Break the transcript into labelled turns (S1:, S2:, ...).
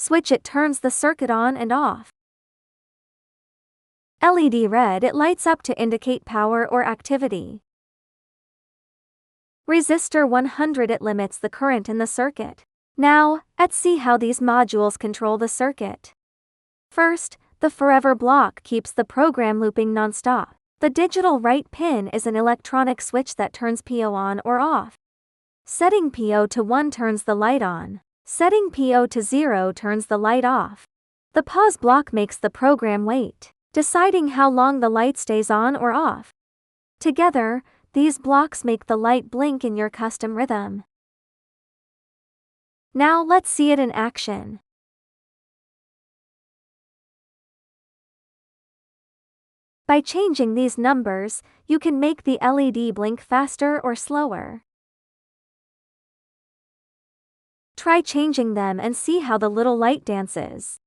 S1: Switch it turns the circuit on and off. LED red, it lights up to indicate power or activity. Resistor 100, it limits the current in the circuit. Now, let's see how these modules control the circuit. First, the forever block keeps the program looping non-stop. The digital right pin is an electronic switch that turns PO on or off. Setting PO to 1 turns the light on. Setting PO to 0 turns the light off. The pause block makes the program wait, deciding how long the light stays on or off. Together, these blocks make the light blink in your custom rhythm. Now let's see it in action. By changing these numbers, you can make the LED blink faster or slower. Try changing them and see how the little light dances.